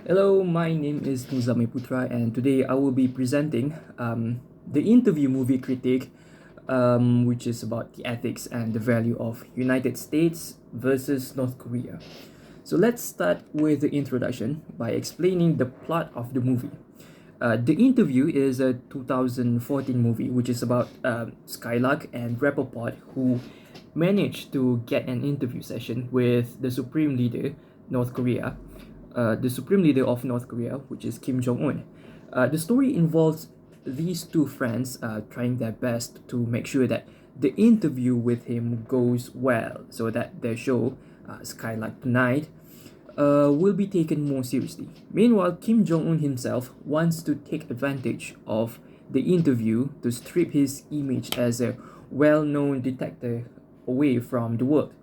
Hello, my name is Nuzami Putra, and today I will be presenting the interview movie critique, which is about the ethics and the value of United States versus North Korea. So let's start with the introduction by explaining the plot of the movie. The Interview is a 2014 movie which is about Skylark and Rappaport who managed to get an interview session with the Supreme Leader, North Korea, the Supreme Leader of North Korea, which is Kim Jong Un. The story involves these two friends trying their best to make sure that the interview with him goes well so that their show, Skylark Tonight, will be taken more seriously. Meanwhile, Kim Jong un himself wants to take advantage of the interview to strip his image as a well known detective away from the world.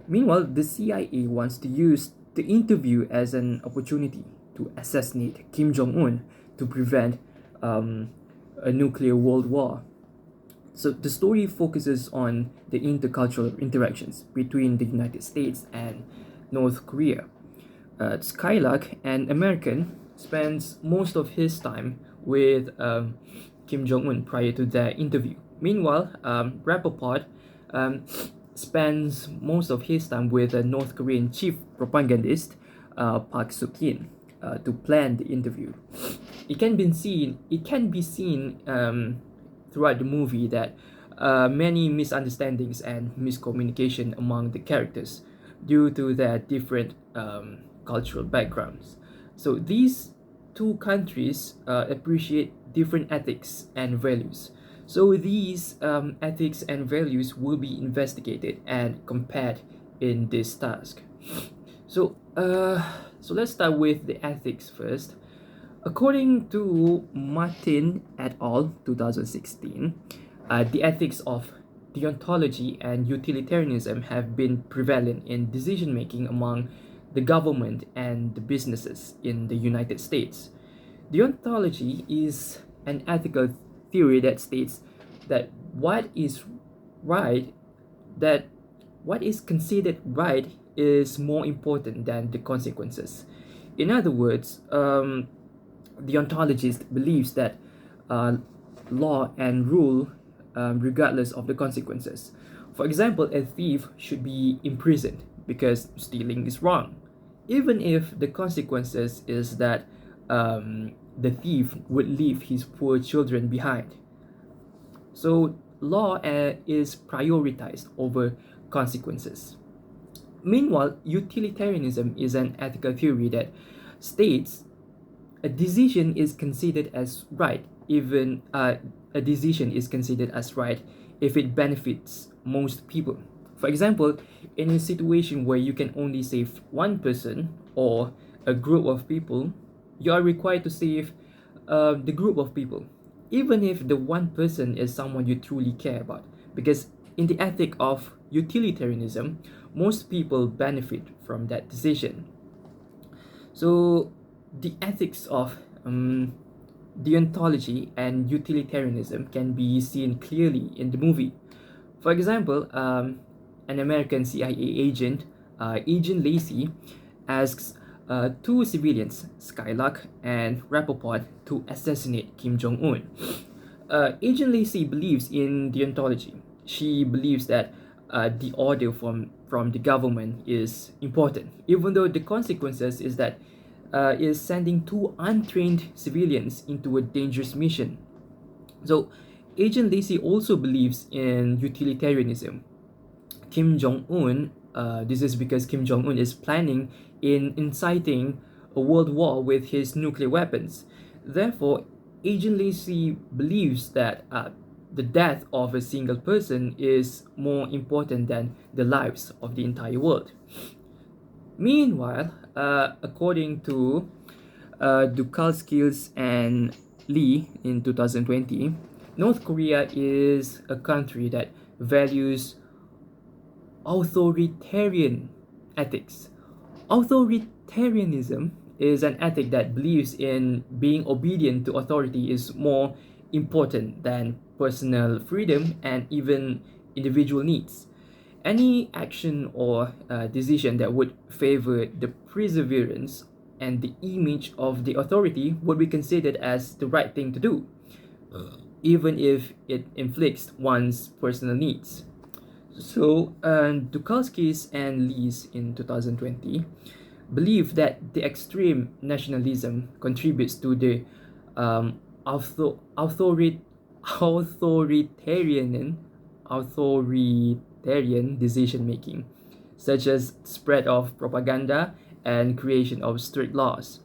Meanwhile, the CIA wants to use the interview as an opportunity to assassinate Kim Jong un to prevent a nuclear world war. So the story focuses on the intercultural interactions between the United States and North Korea. Skylark, an American, spends most of his time with Kim Jong Un prior to their interview. Meanwhile, Rappaport um, spends most of his time with a North Korean chief propagandist, Park Suk-yin, to plan the interview. It can be seen throughout the movie that many misunderstandings and miscommunication among the characters due to their different cultural backgrounds. So these two countries appreciate different ethics and values. So these ethics and values will be investigated and compared in this task. So, uh, so let's start with the ethics first. According to Martin et al. 2016, the ethics of deontology and utilitarianism have been prevalent in decision making among the government and the businesses in the United States. Deontology is an ethical theory that states that what is right, that what is considered right is more important than the consequences. In other words, the ontologist believes that uh, law and rule regardless of the consequences. For example, a thief should be imprisoned because stealing is wrong, even if the consequences is that the thief would leave his poor children behind. So, law is prioritized over consequences. Meanwhile, utilitarianism is an ethical theory that states a decision is considered as right even a decision is considered as right if it benefits most people. For example, in a situation where you can only save one person or a group of people, you are required to save the group of people, even if the one person is someone you truly care about, because in the ethic of utilitarianism, most people benefit from that decision. So, the ethics of deontology and utilitarianism can be seen clearly in the movie. For example, an American CIA agent, Agent Lacey, asks two civilians, Skylark and Rappaport, to assassinate Kim Jong un. Agent Lacey believes in deontology. She believes that the order from the government is important, even though the consequences is sending two untrained civilians into a dangerous mission. So, Agent Lacey also believes in utilitarianism. Kim Jong Un, this is because Kim Jong Un is planning in inciting a world war with his nuclear weapons. Therefore, Agent Lacey believes that the death of a single person is more important than the lives of the entire world. Meanwhile, according to Dukalskis and Lee in 2020, North Korea is a country that values authoritarian ethics. Authoritarianism is an ethic that believes in being obedient to authority is more important than personal freedom and even individual needs. Any action or decision that would favor the perseverance and the image of the authority would be considered as the right thing to do, even if it inflicts one's personal needs. So, Dukowskis and Lees in 2020 believe that the extreme nationalism contributes to the um, authoritarian authoritarian decision making, such as spread of propaganda and creation of strict laws.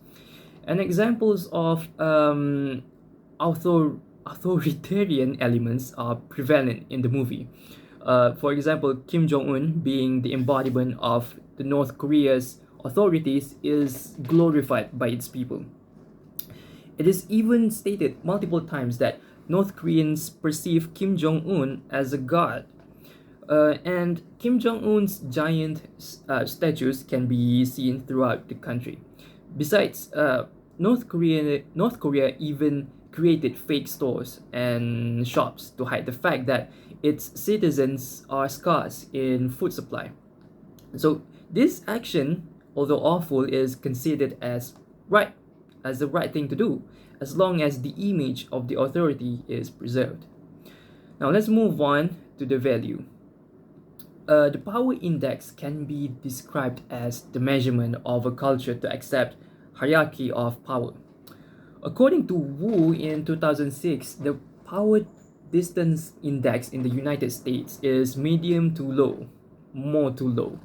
And examples of authoritarian elements are prevalent in the movie. For example, Kim Jong Un, being the embodiment of the North Korea's authorities, is glorified by its people. It is even stated multiple times that North Koreans perceive Kim Jong Un as a god. And Kim Jong Un's giant statues can be seen throughout the country. Besides, North Korea even created fake stores and shops to hide the fact that its citizens are scarce in food supply. So this action, although awful, is considered right as the right thing to do, as long as the image of the authority is preserved. Now let's move on to the value. The power index can be described as the measurement of a culture to accept hierarchy of power. According to Wu in 2006, the power distance index in the United States is medium to low, more to low.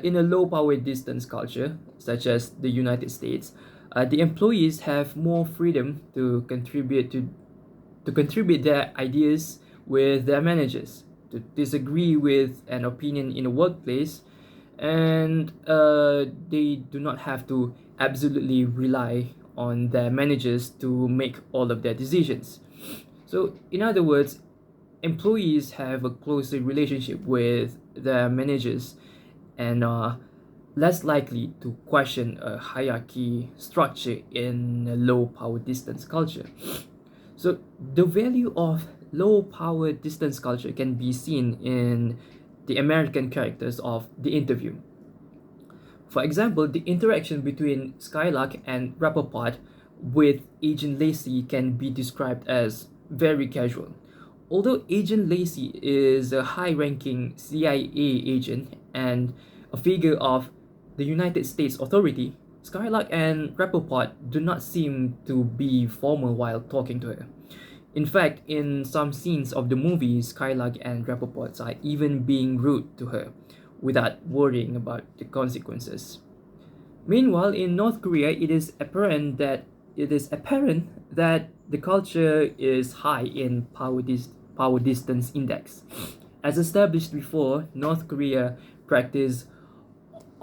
In a low power distance culture, such as the United States, the employees have more freedom to contribute their ideas with their managers, to disagree with an opinion in a workplace, and they do not have to absolutely rely on their managers to make all of their decisions. So, in other words, employees have a closer relationship with their managers and are less likely to question a hierarchy structure in a low power distance culture. So, the value of low power distance culture can be seen in the American characters of The Interview. For example, the interaction between Skylark and Rappaport with Agent Lacey can be described as very casual. Although Agent Lacey is a high ranking CIA agent and a figure of the United States authority, Skylark and Rappaport do not seem to be formal while talking to her. In fact, in some scenes of the movie, Skylark and Rappaport are even being rude to her without worrying about the consequences. Meanwhile, in North Korea, it is apparent that the culture is high in power distance index. As established before, North Korea practice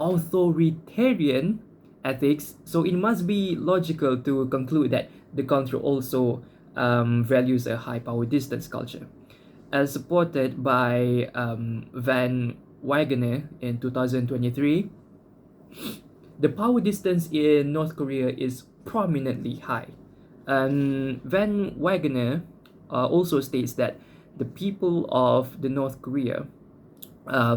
authoritarian ethics, so it must be logical to conclude that the country also values a high power distance culture. As supported by Van Wagner in 2023, the power distance in North Korea is prominently high. And Van Wagner also states that the people of the North Korea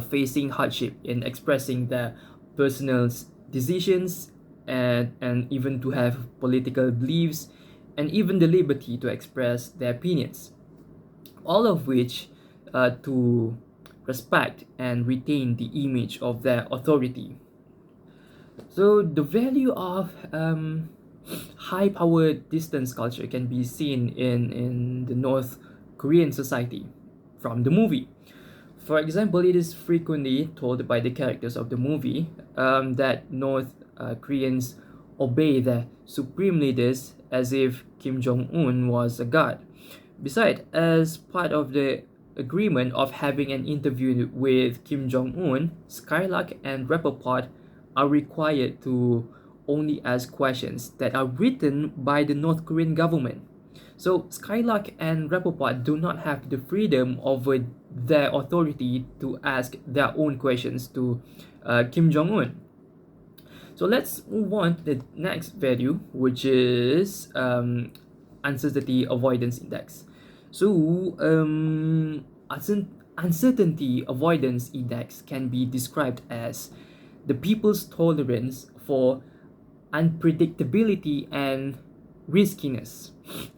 facing hardship in expressing their personal decisions and even to have political beliefs and even the liberty to express their opinions, all of which to respect and retain the image of their authority. So the value of high power distance culture can be seen in the North Korean society from the movie. For example, it is frequently told by the characters of the movie that North Koreans obey their supreme leaders as if Kim Jong Un was a god. Besides, as part of the agreement of having an interview with Kim Jong Un, Skylark and Rappaport are required to only ask questions that are written by the North Korean government. So Skylark and Rappaport do not have the freedom over their authority to ask their own questions to Kim Jong Un. So let's move on to the next value, which is uncertainty avoidance index. So uncertainty avoidance index can be described as the people's tolerance for unpredictability and riskiness,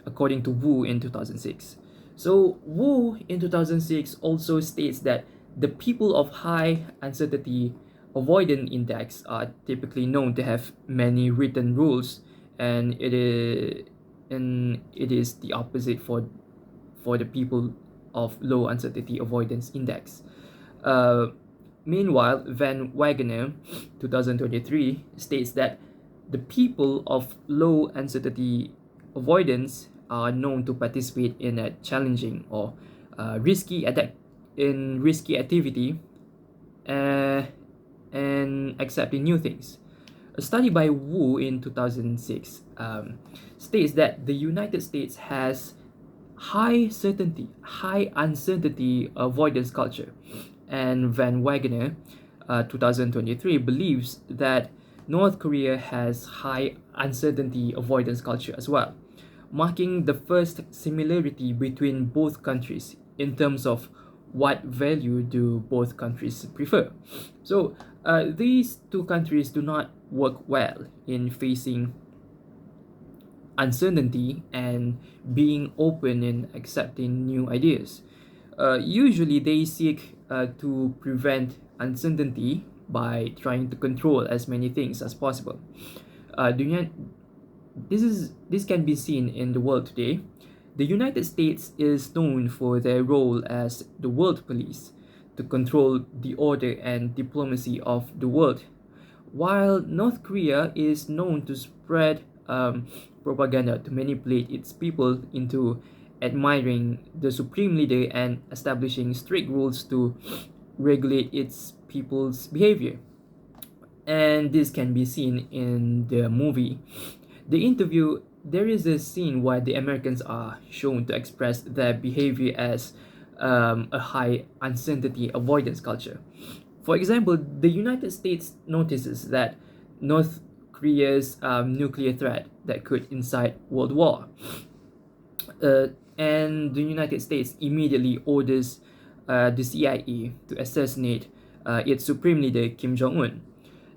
according to Wu in 2006. So, Wu in 2006 also states that the people of high uncertainty avoidance index are typically known to have many written rules, and it is the opposite for the people of low uncertainty avoidance index. Uh, Meanwhile, Van Wagener, 2023, states that the people of low uncertainty avoidance are known to participate in a challenging or risky activity uh, and accepting new things. A study by Wu in 2006 states that the United States has high uncertainty avoidance culture, and Van Wagener, 2023, believes that North Korea has high uncertainty avoidance culture as well, marking the first similarity between both countries in terms of what value do both countries prefer. So these two countries do not work well in facing uncertainty and being open in accepting new ideas. Usually, they seek to prevent uncertainty by trying to control as many things as possible. The this can be seen in the world today. The United States is known for their role as the world police to control the order and diplomacy of the world, while North Korea is known to spread propaganda to manipulate its people into admiring the supreme leader and establishing strict rules to regulate its people's behavior. And this can be seen in the movie. The interview, there is a scene where the Americans are shown to express their behavior as a high uncertainty avoidance culture. For example, the United States notices that North Korea's nuclear threat that could incite world war. And the United States immediately orders the CIA to assassinate its supreme leader Kim Jong Un.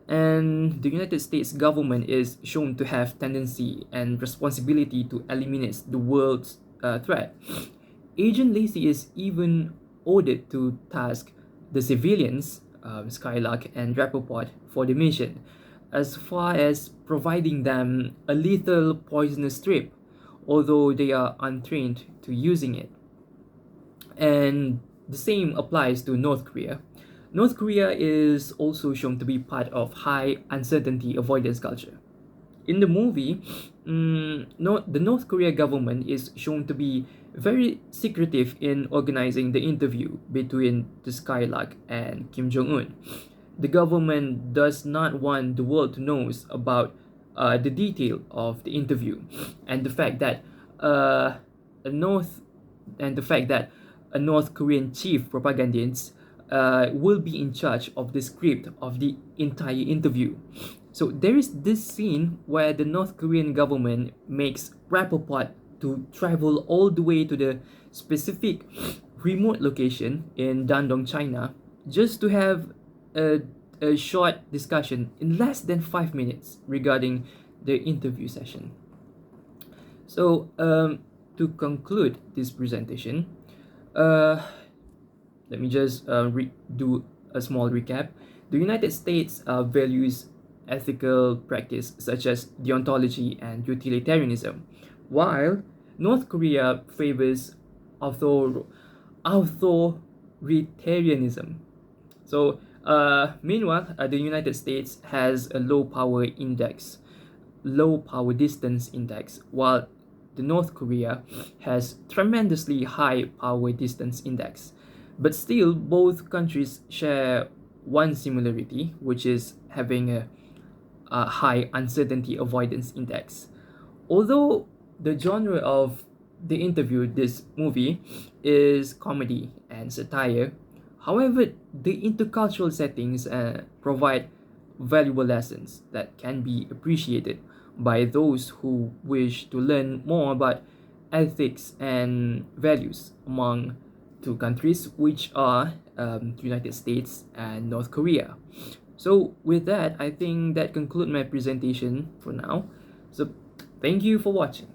And the United States government is shown to have tendency and responsibility to eliminate the world's threat. Agent Lacey is even ordered to task the civilians, Skylark and Rappaport, for the mission, as far as providing them a lethal poisonous strip, although they are untrained to using it. And the same applies to North Korea. North Korea is also shown to be part of high uncertainty avoidance culture. In the movie, the North Korea government is shown to be very secretive in organizing the interview between the Skylark and Kim Jong Un. The government does not want the world to know about the detail of the interview, and the fact that a North and the fact that a North Korean chief propagandist will be in charge of the script of the entire interview. So there is this scene where the North Korean government makes Rappaport to travel all the way to the specific remote location in Dandong, China, just to have a short discussion in less than 5 minutes regarding the interview session. So to conclude this presentation, let me just do a small recap. The United States values ethical practice such as deontology and utilitarianism, while North Korea favors authoritarianism. So, meanwhile, the United States has a low power distance index, while the North Korea has tremendously high power distance index. But still, both countries share one similarity, which is having a high uncertainty avoidance index. Although the genre of the interview, this movie, is comedy and satire, however, the intercultural settings provide valuable lessons that can be appreciated by those who wish to learn more about ethics and values among two countries, which are the United States and North Korea. So with that, I think that conclude my presentation for now. So thank you for watching.